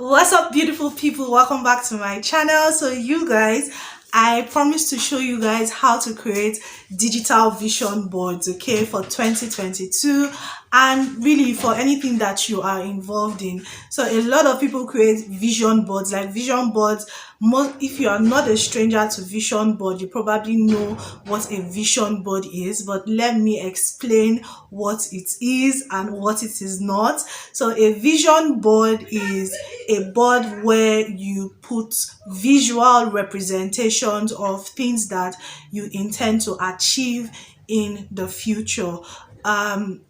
What's up, beautiful people? Welcome back to my channel. So you guys, I promised to show you guys how to create digital vision boards, okay, for 2022, and really for anything that you are involved in. So a lot of people create vision boards, like vision boards. If you are not a stranger to vision board, you probably know what a vision board is, but let me explain what it is and what it is not. So a vision board is a board where you put visual representations of things that you intend to achieve in the future.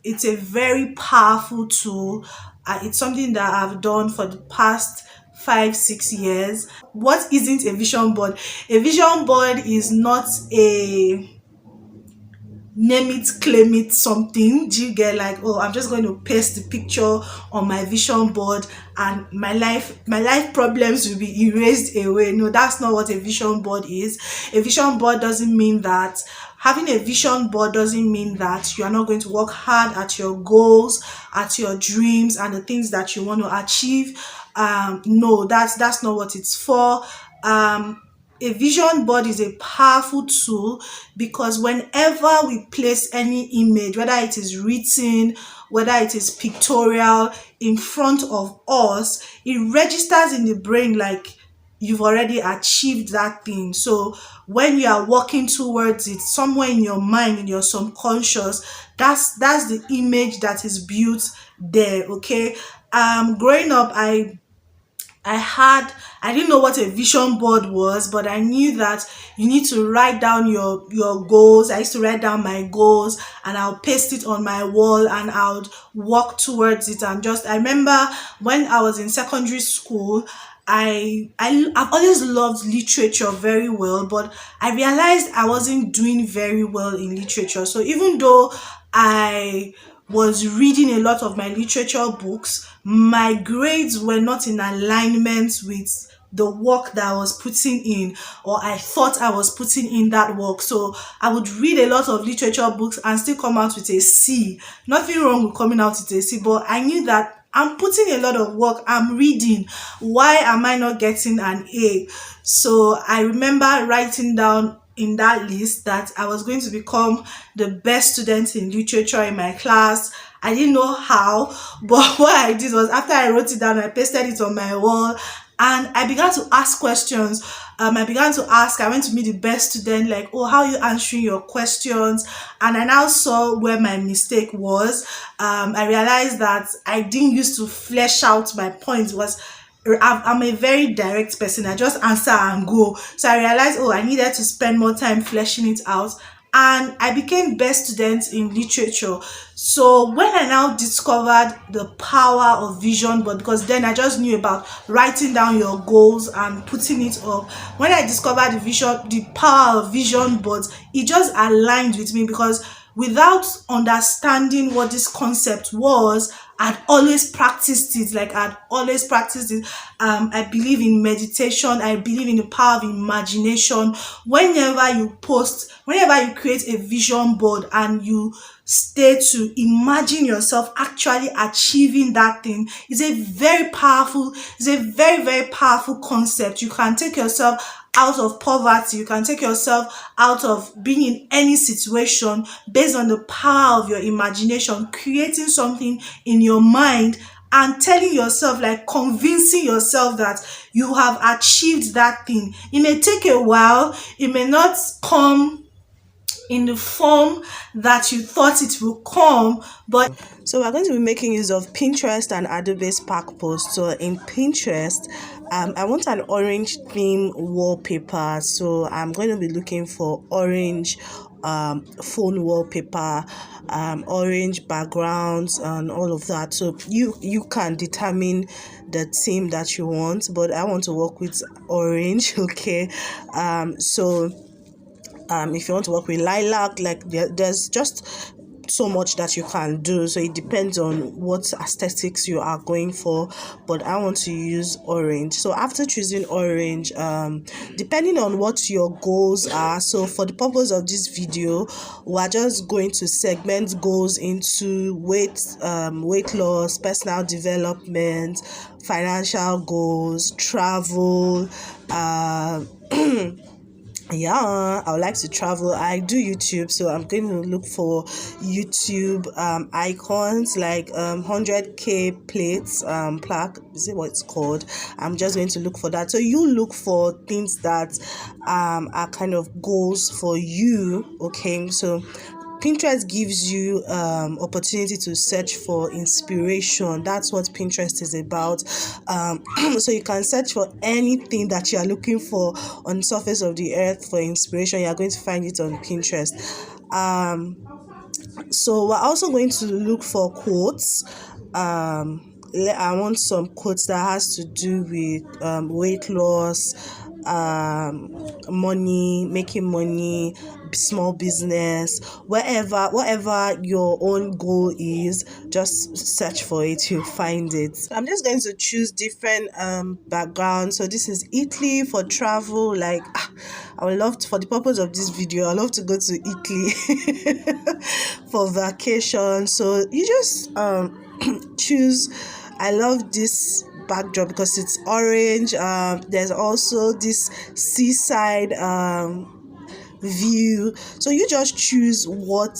It's a very powerful tool. It's something that I've done for the past 5 6 years. What isn't a vision board? A vision board is not a name it, claim it something. Do you get, like, oh, I'm just going to paste the picture on my vision board and my life problems will be erased away? No, that's not what a vision board is. A vision board doesn't mean that having a vision board doesn't mean that you are not going to work hard at your goals, at your dreams, and the things that you want to achieve. No, that's not what it's for. A vision board is a powerful tool because whenever we place any image, whether it is written, whether it is pictorial, in front of us, it registers in the brain like you've already achieved that thing. So when you are working towards it, somewhere in your mind, in your subconscious, that's the image that is built there. Okay. Growing up, I didn't know what a vision board was, but I knew that you need to write down your goals. I used to write down my goals and I'll paste it on my wall and I'll walk towards it. And just, I remember when I was in secondary school, I've always loved literature very well, but I realized I wasn't doing very well in literature. So even though I was reading a lot of my literature books, my grades were not in alignment with the work that I was putting in, or I thought I was putting in that work. So I would read a lot of literature books and still come out with a C. Nothing wrong with coming out with a C, but I knew that I'm putting a lot of work, I'm reading. Why am I not getting an A? So I remember writing down in that list that I was going to become the best student in literature in my class. I didn't know how, but what I did was, after I wrote it down, I pasted it on my wall and I began to ask questions. I went to meet the best student, like, oh, how are you answering your questions? And I now saw where my mistake was. I realized that I didn't used to flesh out my points. I'm a very direct person. I just answer and go. So I realized, oh, I needed to spend more time fleshing it out. And I became best student in literature. So when I now discovered the power of vision board, because then I just knew about writing down your goals and putting it up. When I discovered the power of vision boards, it just aligned with me, because without understanding what this concept was, I'd always practiced it. I believe in meditation. I believe in the power of imagination. Whenever you create a vision board and you stay to imagine yourself actually achieving that thing, it's a very, very powerful concept. You can take yourself out of poverty. You can take yourself out of being in any situation based on the power of your imagination, creating something in your mind and telling yourself, like convincing yourself that you have achieved that thing. It may take a while, it may not come in the form that you thought it will come, but so we're going to be making use of Pinterest and Adobe Spark Post. So in Pinterest, I want an orange theme wallpaper, so I'm going to be looking for orange phone wallpaper, orange backgrounds and all of that. So you can determine the theme that you want, but I want to work with orange. Okay. If you want to work with lilac, like there's just so much that you can do, so it depends on what aesthetics you are going for, but I want to use orange. So after choosing orange, depending on what your goals are, so for the purpose of this video, we're just going to segment goals into weight loss, personal development, financial goals, travel, yeah, I would like to travel. I do YouTube, so I'm going to look for YouTube icons like 100k plates, plaque, is it what it's called? I'm just going to look for that. So you look for things that are kind of goals for you. Okay, so Pinterest gives you opportunity to search for inspiration. That's what Pinterest is about. So you can search for anything that you are looking for on the surface of the earth for inspiration. You are going to find it on Pinterest. So we're also going to look for quotes. I want some quotes that has to do with weight loss, money, making money, small business, whatever your own goal is, just search for it, you'll find it. I'm just going to choose different backgrounds. So this is Italy for travel. Like I would love to, for the purpose of this video, I love to go to Italy for vacation. So you just choose. I love this backdrop because it's orange. There's also this seaside view, so you just choose what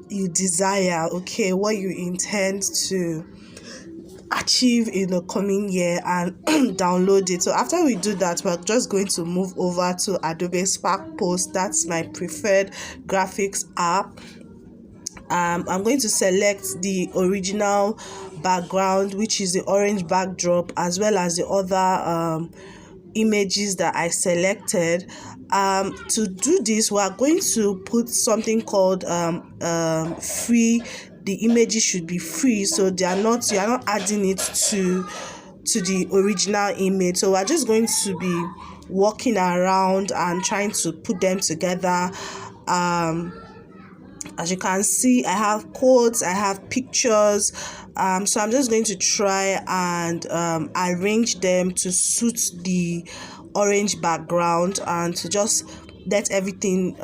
you desire, okay, what you intend to achieve in the coming year, and download it. So after we do that, we're just going to move over to Adobe Spark Post. That's my preferred graphics app. I'm going to select the original background, which is the orange backdrop, as well as the other images that I selected. To do this, we are going to put something called free. The images should be free, so you are not adding it to the original image. So we're just going to be walking around and trying to put them together. As you can see, I have quotes, I have pictures, so I'm just going to try and arrange them to suit the orange background, and to just let everything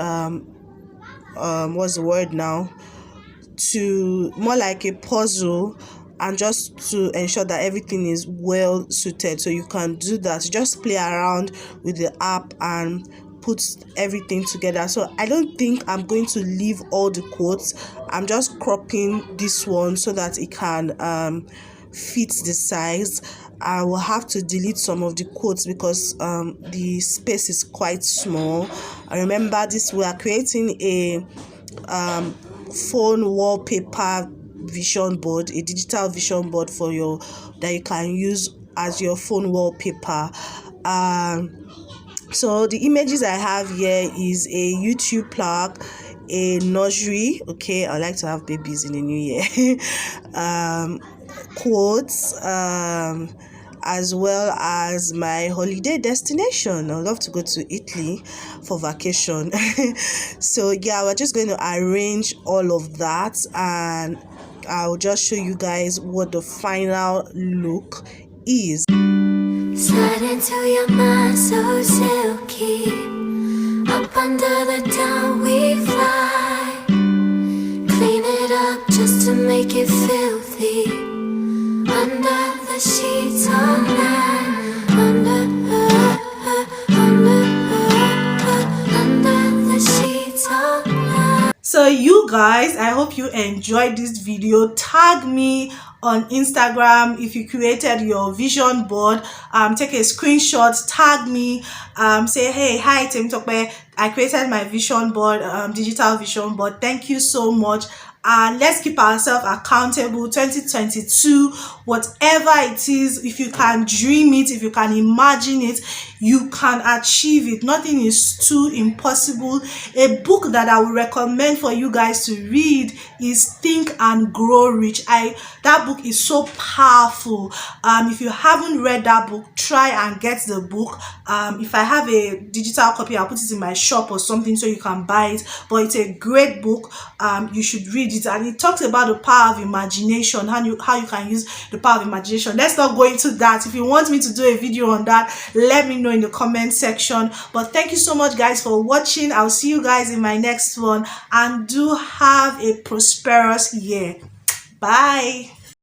what's the word now, to more like a puzzle, and just to ensure that everything is well suited. So you can do that, just play around with the app and put everything together. So I don't think I'm going to leave all the quotes. I'm just cropping this one so that it can fit the size. I will have to delete some of the quotes because the space is quite small. I remember this, we are creating a phone wallpaper vision board, a digital vision board for your that you can use as your phone wallpaper. So the images I have here is a YouTube plaque, a nursery. Okay, I like to have babies in the new year. Quotes, as well as my holiday destination. I love to go to Italy for vacation. So yeah, we're just going to arrange all of that, and I'll just show you guys what the final look is. Slide into your mind so silky. Up under the down we fly. Clean it up just to make it filthy. Under the sheets all night. Under the sheets all night. So you guys, I hope you enjoyed this video. Tag me on Instagram if you created your vision board. Take a screenshot, tag me, say, hey, hi Temitope, I created my vision board, digital vision board. Thank you so much. Let's keep ourselves accountable. 2022, whatever it is, if you can dream it, if you can imagine it, you can achieve it. Nothing is too impossible. A book that I would recommend for you guys to read is Think and Grow Rich. That book is so powerful. If you haven't read that book, try and get the book. If I have a digital copy, I'll put it in my shop or something so you can buy it. But it's a great book. You should read read it, and it talks about the power of imagination, how you can use the power of imagination. Let's not go into that. If you want me to do a video on that, let me know in the comment section. But thank you so much, guys, for watching. I'll see you guys in my next one, and do have a prosperous year. Bye.